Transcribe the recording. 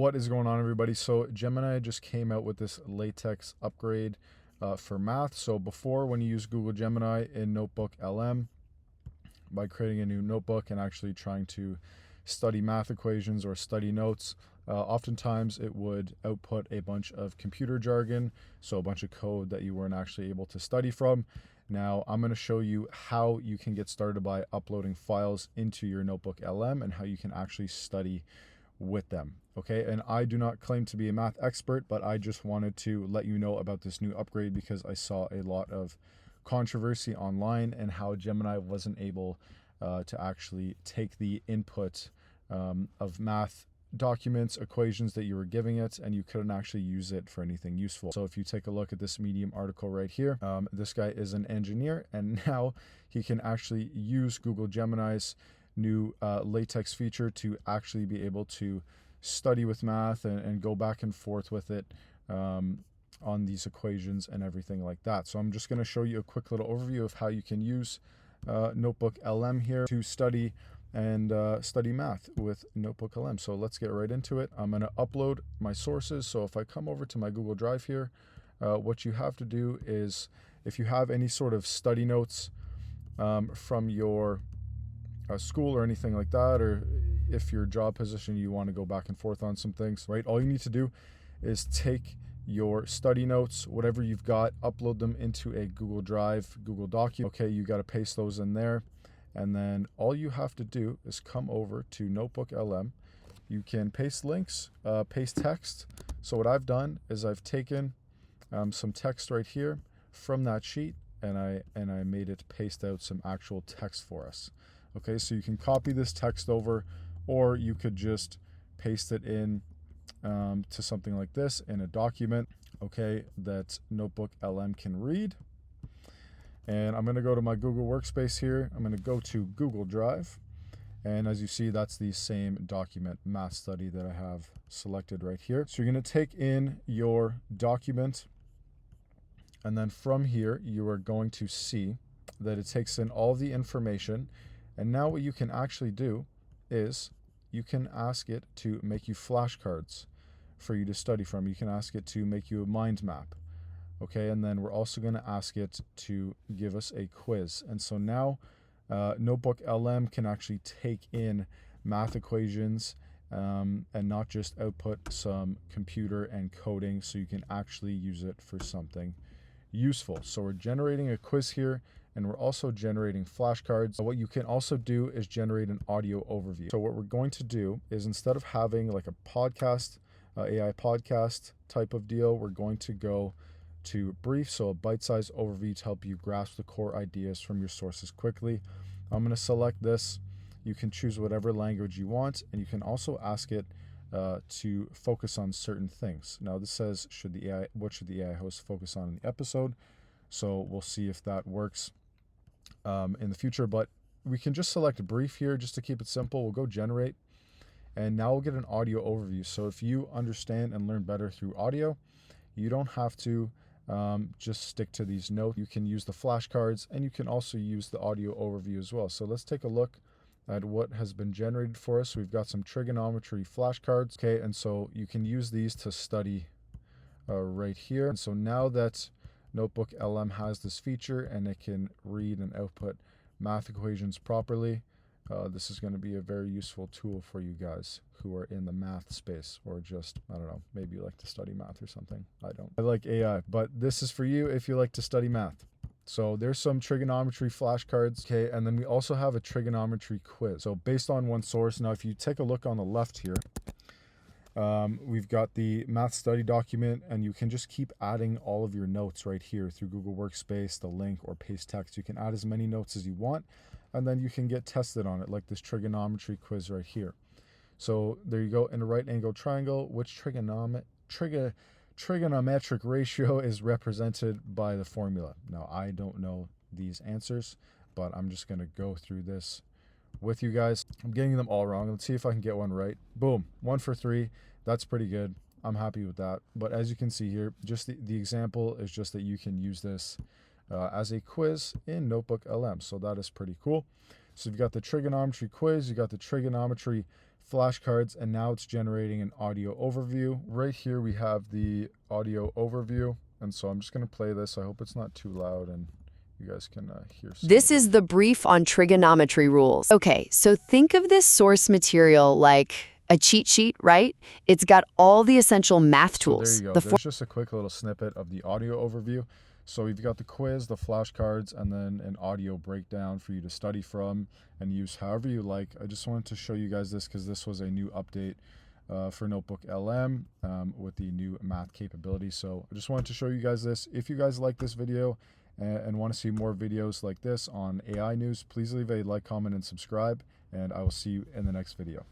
What is going on, everybody? So Gemini just came out with this LaTeX upgrade for math. So before, when you use Google Gemini in notebooklm, by creating a new notebook and actually trying to study math equations or study notes, oftentimes it would output a bunch of computer jargon, so a bunch of code that you weren't actually able to study from. Now I'm going to show you how you can get started by uploading files into your notebooklm and how you can actually study with them. Okay, and I do not claim to be a math expert, but I just wanted to let you know about this new upgrade because I saw a lot of controversy online and how Gemini wasn't able to actually take the input of math documents, equations that you were giving it, and you couldn't actually use it for anything useful. So if you take a look at this Medium article right here, this guy is an engineer, and now he can actually use Google Gemini's new LaTeX feature to actually be able to study with math and go back and forth with it on these equations and everything like that. So I'm just going to show you a quick little overview of how you can use notebooklm here to study and study math with notebooklm. So let's get right into it. I'm going to upload my sources. So if I come over to my Google Drive here, what you have to do is, if you have any sort of study notes from your school or anything like that, or if your job position you want to go back and forth on some things, right? All you need to do is take your study notes, whatever you've got, upload them into a Google Drive, Google document. Okay, you got to paste those in there. And then all you have to do is come over to notebooklm. You can paste links, paste text. So what I've done is I've taken some text right here from that sheet, and I made it paste out some actual text for us. Okay, so you can copy this text over, or you could just paste it in to something like this in a document, okay, that notebooklm can read. And I'm going to go to my Google Workspace here. I'm going to go to Google Drive. And as you see, that's the same document, math study, that I have selected right here. So you're going to take in your document, and then from here, you are going to see that it takes in all the information. And now what you can actually do is you can ask it to make you flashcards for you to study from. You can ask it to make you a mind map. Okay, and then we're also going to ask it to give us a quiz. And so now notebooklm can actually take in math equations and not just output some computer and coding, so you can actually use it for something useful. So we're generating a quiz here, and we're also generating flashcards. What you can also do is generate an audio overview. So what we're going to do is, instead of having like a podcast, AI podcast type of deal, we're going to go to brief, so a bite-sized overview to help you grasp the core ideas from your sources quickly. I'm going to select this. You can choose whatever language you want, and you can also ask it to focus on certain things. Now this says, what should the AI host focus on in the episode? So we'll see if that works in the future, but we can just select brief here just to keep it simple. We'll go generate, and now we'll get an audio overview. So if you understand and learn better through audio, you don't have to just stick to these notes. You can use the flashcards, and you can also use the audio overview as well. So let's take a look at what has been generated for us. We've got some trigonometry flashcards. Okay, and so you can use these to study right here. And so now that notebooklm has this feature and it can read and output math equations properly, this is going to be a very useful tool for you guys who are in the math space, or just, I don't know, maybe you like to study math or something. I don't. I like AI, but this is for you if you like to study math. So there's some trigonometry flashcards. Okay, and then we also have a trigonometry quiz. So based on one source. Now if you take a look on the left here, we've got the math study document, and you can just keep adding all of your notes right here through Google Workspace, the link, or paste text. You can add as many notes as you want, and then you can get tested on it, like this trigonometry quiz right here. So there you go. In a right angle triangle, which trigonometric ratio is represented by the formula? Now I don't know these answers, but I'm just going to go through this with you guys. I'm getting them all wrong. Let's see if I can get one right. Boom, 1 for 3. That's pretty good. I'm happy with that. But as you can see here, just the example is just that you can use this as a quiz in notebooklm. So that is pretty cool. So you've got the trigonometry quiz, you got the trigonometry flashcards, and now it's generating an audio overview. Right here we have the audio overview, and so I'm just going to play this. I hope it's not too loud and you guys can hear some This of it. is the brief on trigonometry rules. Okay, so think of this source material like a cheat sheet, right? It's got all the essential math So there tools. you go. There's just a quick little snippet of the audio overview. So we've got the quiz, the flashcards, and then an audio breakdown for you to study from and use however you like. I just wanted to show you guys this because this was a new update for Notebook LM with the new math capability. So I just wanted to show you guys this. If you guys like this video and want to see more videos like this on AI news, please leave a like, comment, and subscribe, and I will see you in the next video.